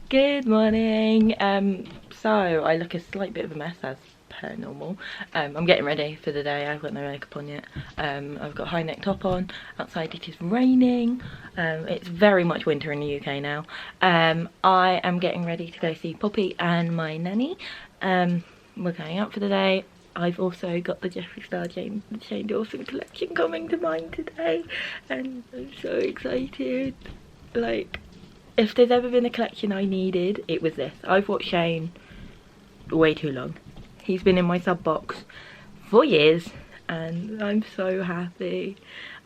Good morning. So I look a slight bit of a mess as per normal. I'm getting ready for the day. I've got no makeup on yet. I've got a high neck top on. Outside it is raining. It's very much winter in the UK now. I am getting ready to go see Poppy and my nanny. We're going out for the day. I've also got the Jeffree Star Shane Dawson collection coming to mine today, and I'm so excited. Like, if there's ever been a collection I needed, it was this. I've watched Shane way too long. He's been in my sub box for years and I'm so happy.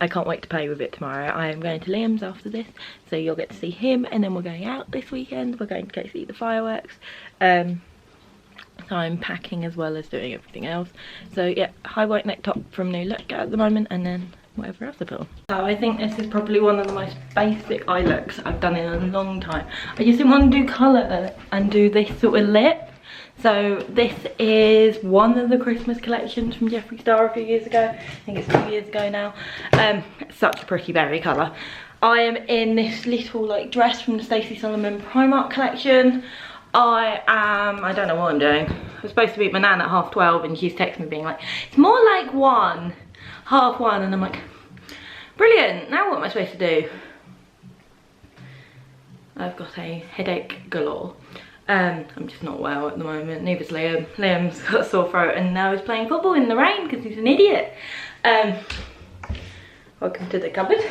I can't wait to play with it tomorrow. I am going to Liam's after this, so you'll get to see him, and then we're going out this weekend. We're going to go see the fireworks. So I'm packing as well as doing everything else. So yeah, high white neck top from New Look at the moment, and then whatever else I put on. So I think this is probably one of the most basic eye looks I've done in a long time. I just didn't want to do colour and do this sort of lip. So this is one of the Christmas collections from Jeffree Star a few years ago. I think it's 2 years ago now. Such a pretty berry colour. I am in this little like dress from the Stacey Solomon Primark collection. I don't know what I'm doing. I was supposed to meet my nan at 12:30 and she's texting me being like, it's more like 1:30, and I'm like, brilliant, now what am I supposed to do? I've got a headache galore. I'm just not well at the moment, neither's Liam. Liam's got a sore throat and now he's playing football in the rain because he's an idiot. Welcome to the cupboard.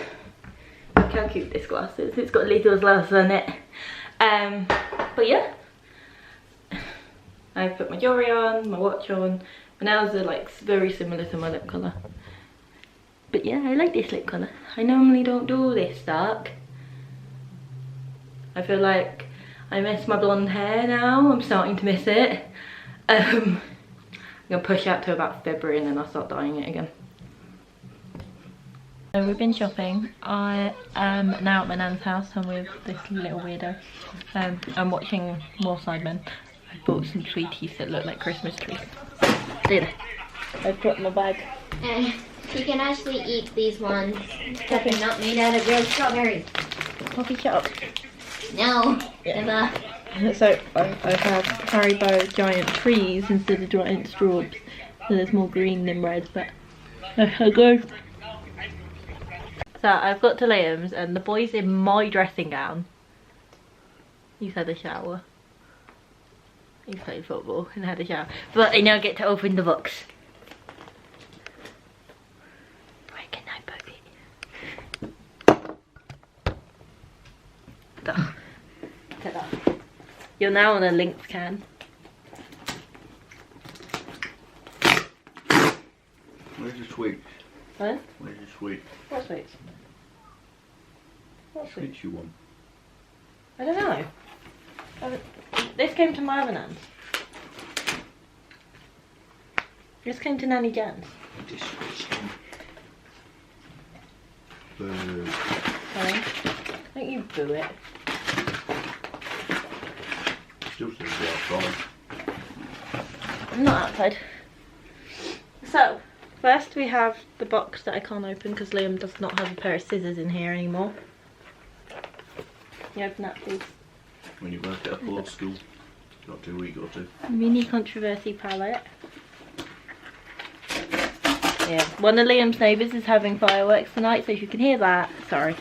Look how cute this glass is. It's got little glass on it. But yeah, I've put my jewellery on, my watch on. My nails are like very similar to my lip colour. But yeah, I like this lip colour. I normally don't do this dark. I feel like I miss my blonde hair now. I'm starting to miss it. I'm gonna push out to about February and then I'll start dyeing it again. So we've been shopping. I am now at my nan's house. I'm with this little weirdo. I'm watching more Sidemen. I bought some sweeties that look like Christmas trees. There. I put in my bag. You can actually eat these ones that are not made out of real strawberries. Poppy, shut up. No. Yeah. So I have Haribo giant trees instead of giant straws. So there's more green than red, but I go. So I've got to Liam's and the boy's in my dressing gown. He's had a shower. He's played football and had a shower. But I now get to open the box. Where can I put it? Ta-da. You're now on a Lynx can. Where's the sweets? What? Where's the sweets? What sweets? What sweets? Sweets you want? I don't know. This came to my other nan's. This came to Nanny Jan's. Boo. Sorry. Don't you boo it. Still says you're outside. I'm not outside. So, first we have the box that I can't open because Liam does not have a pair of scissors in here anymore. Can you open that, please? When you work at a board school, got to, we got to. Mini controversy palette. Yeah, one of Liam's neighbours is having fireworks tonight, so if you can hear that, sorry.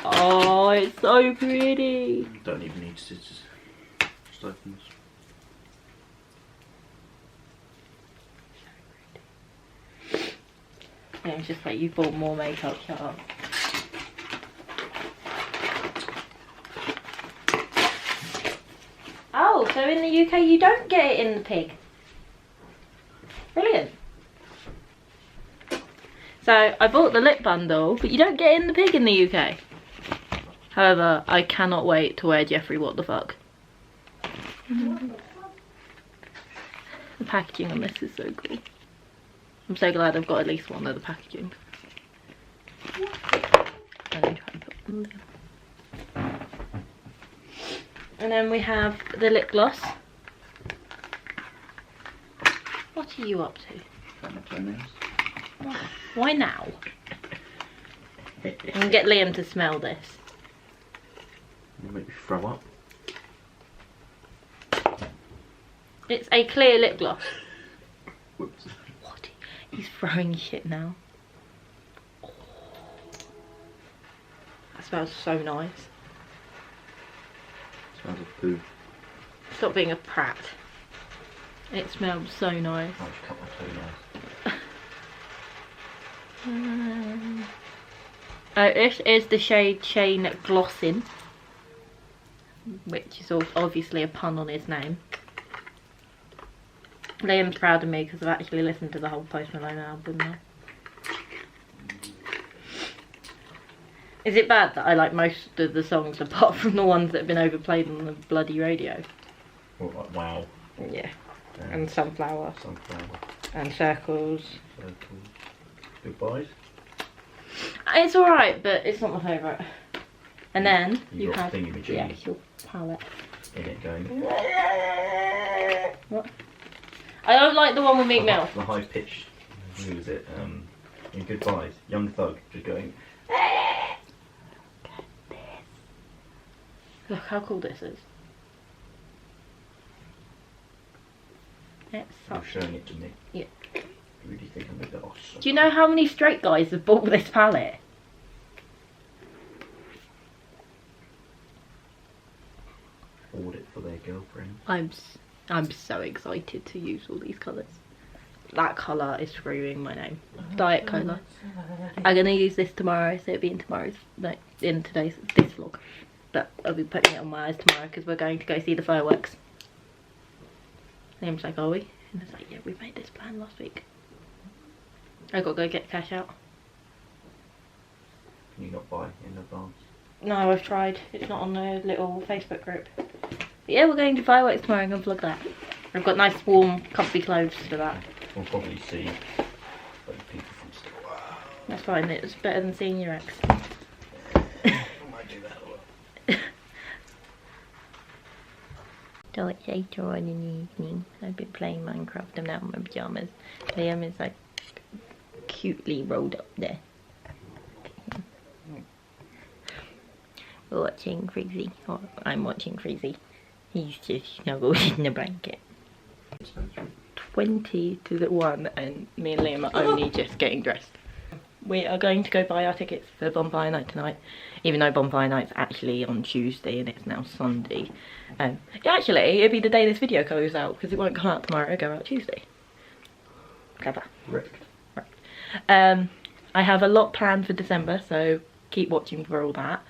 Oh, it's so pretty. Don't even need scissors. Just open this. Yeah, it's just like you bought more makeup, shut up. Oh, so in the UK you don't get it in the pig. Brilliant. So I bought the lip bundle, but you don't get it in the pig in the UK. However, I cannot wait to wear Jeffree What the Fuck. The packaging on this is so cool. I'm so glad I've got at least one of the packaging. And then we have the lip gloss. What are you up to? Why now? I'm gonna get Liam to smell this. You make me throw up. It's a clear lip gloss. Whoops. What? He's throwing shit now. Oh. That smells so nice. Smells of poo. Stop being a prat. It smells so nice. I just cut my toenails. This is the shade Chain Glossin, which is obviously a pun on his name. Liam's proud of me because I've actually listened to the whole Post Malone album now. Is it bad that I like most of the songs apart from the ones that have been overplayed on the bloody radio? What, like Wow? Yeah. And Sunflower. Sunflower. And Circles. Circles. Goodbyes. It's alright, but it's not my favourite. And then You got have thingamajiggy. yeah, your palette. In it going. What? I don't like the one with Meek Mill. The high pitched. Who was it? In Goodbyes. Young Thug just going. Look how cool this is. It's You're such... showing it to me. Yeah. You really think I'm a bit awesome? Do you know how many straight guys have bought this palette? Bought it for their girlfriend. I'm so excited to use all these colours. That colour is screaming my name. Diet Cola. I'm gonna use this tomorrow, so it'll be in tomorrow's, no, in today's, this vlog. But I'll be putting it on my eyes tomorrow because we're going to go see the fireworks. Liam's like, are we? And it's like, yeah, we made this plan last week. I gotta go get cash out. Can you not buy in advance? No, I've tried. It's not on the little Facebook group. But yeah, we're going to fireworks tomorrow. I'm gonna vlog that. I've got nice, warm, comfy clothes for that. We'll probably see like, people from school. That's fine. It's better than seeing your ex. I might do that a lot. So it's later on in the evening. I've been playing Minecraft. I'm now in my pyjamas. Liam is like cutely rolled up there. We're watching Freezy. Or I'm watching Freezy. He's just snuggled in the blanket. 20 to the 1 and me and Liam are only just getting dressed. We are going to go buy our tickets for Bonfire Night tonight, even though Bonfire Night's actually on Tuesday and it's now Sunday. Actually, it'll be the day this video goes out because it won't come out tomorrow, it'll go out Tuesday. Clever. Correct. Right. I have a lot planned for December, so keep watching for all that.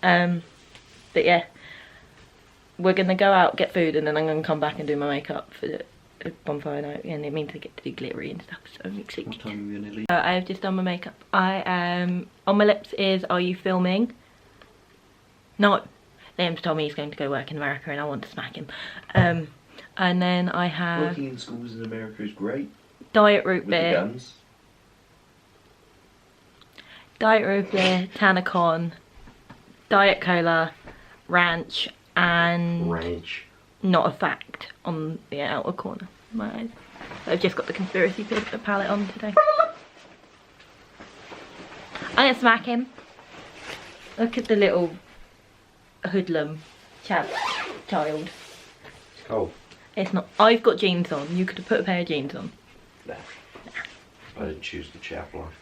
But yeah, we're going to go out, get food, and then I'm going to come back and do my makeup for the Bonfire Night, and it means I get to do glittery and stuff, so I'm excited. What time are we going to leave? I have just done my makeup. I am on my lips is Are You Filming? No. Liam's told me he's going to go work in America and I want to smack him. And then I have Working in schools in America is great. Diet Root With the Beer. guns. Diet Root Beer, Tanacon, Diet Cola, Ranch, and Ranch. Not a Fact on the outer corner of my eyes. So I've just got the conspiracy palette on today. I'm gonna smack him. Look at the little hoodlum child. Oh. It's not. I've got jeans on. You could have put a pair of jeans on. Nah. I didn't choose the chav life.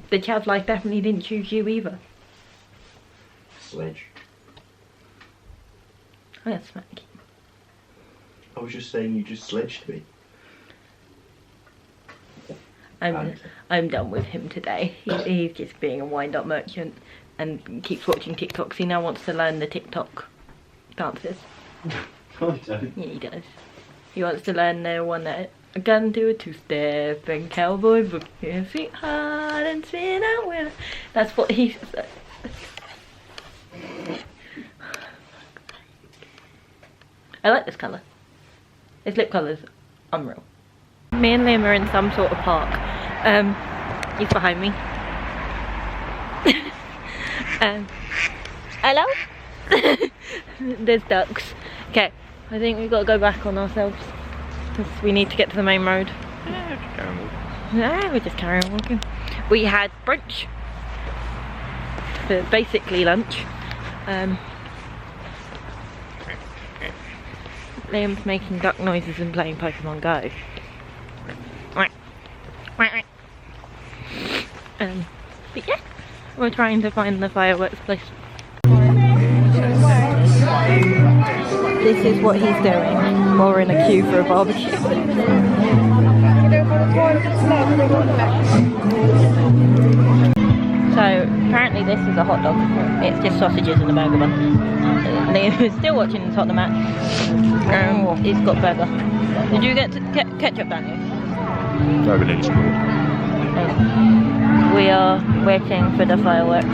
The chav life definitely didn't choose you either. Sledge. I'm gonna smack you. I was just saying you just sledged me. I'm done with him today. He's just being a wind-up merchant and keeps watching TikToks. He now wants to learn the TikTok dances. I don't. Yeah, he does. He wants to learn the one that a gun to a two-step and cowboy book your feet hard and spin out with. That's what he said. I like this colour. His lip colour's unreal. Me and Liam are in some sort of park. He's behind me. Hello? There's ducks. Okay, I think we've got to go back on ourselves because we need to get to the main road. Yeah, just carry on walking. Yeah, we're just carrying walking. We had brunch for basically lunch. Liam's making duck noises and playing Pokemon Go. But yeah, we're trying to find the fireworks place. This is what he's doing while we're in a queue for a barbecue. So apparently this is a hot dog. It's just sausages and a burger bun. Liam is still watching the Tottenham match. He's got burger. Did you get ketchup, Daniel? We are waiting for the fireworks.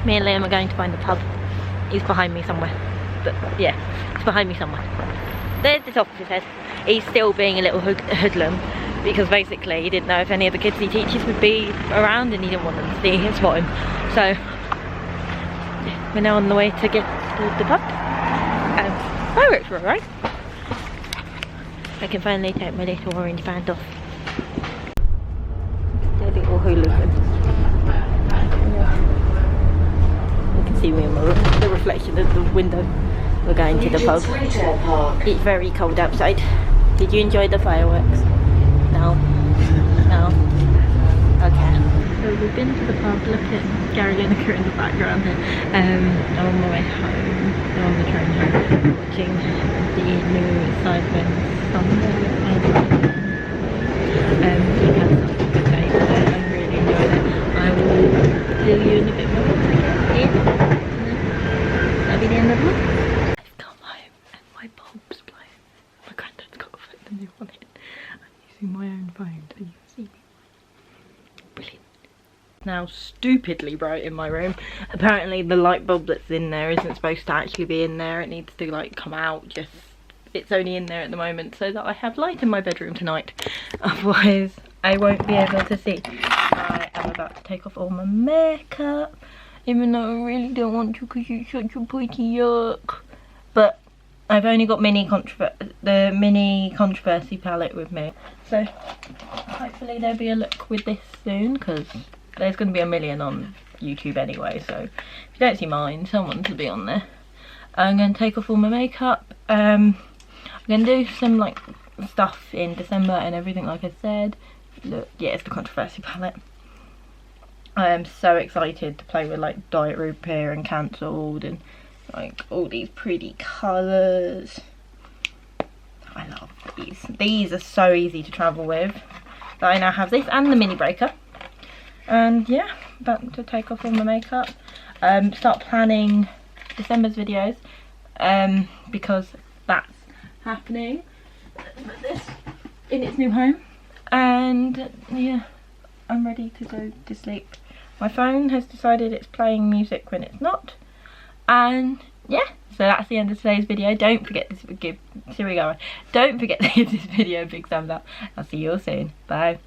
Me and Liam are going to find the pub. He's behind me somewhere. But yeah, he's behind me somewhere. There's the top of his head. He's still being a little hoodlum because basically he didn't know if any of the kids he teaches would be around and he didn't want them to see him spot him. So yeah, we're now on the way to get to the pub. Fireworks were alright. I can finally take my little orange band off. They're little hooligan. See me in the reflection of the window. We're going to the pub. It's very cold outside. Did you enjoy the fireworks? No? No? Okay. So we've been to the pub. Look at Gary Lineker in the background. I'm on my way home. I'm on the train home. Watching the new Sidemen Sunday. We've had such a good day today. I really enjoyed it. I will see you in a bit more. That'll be the end of the vlog. I've come home and my bulb's blown. My granddad's got a phone and they want it. I'm using my own phone so you can see me. Brilliant. Now stupidly bright in my room. Apparently the light bulb that's in there isn't supposed to actually be in there. It needs to like come out. Just it's only in there at the moment so that I have light in my bedroom tonight. Otherwise I won't be able to see. I am about to take off all my makeup. Even though I really don't want to because it's such a pretty look. But I've only got the mini controversy palette with me. So hopefully there'll be a look with this soon because there's going to be a million on YouTube anyway, so if you don't see mine, someone's will be on there. I'm going to take off all my makeup. I'm going to do some like stuff in December and everything, like I said. Look, yeah, it's the Controversy palette. I am so excited to play with like Diet Root Beer and Cancelled and like all these pretty colours. I love these. These are so easy to travel with. That I now have this and the mini breaker. And yeah, about to take off all my makeup. Start planning December's videos because that's happening. Put this in its new home. And yeah, I'm ready to go to sleep. My phone has decided it's playing music when it's not. And yeah, so that's the end of today's video. Don't forget to give Don't forget to give this video a big thumbs up. I'll see you all soon. Bye.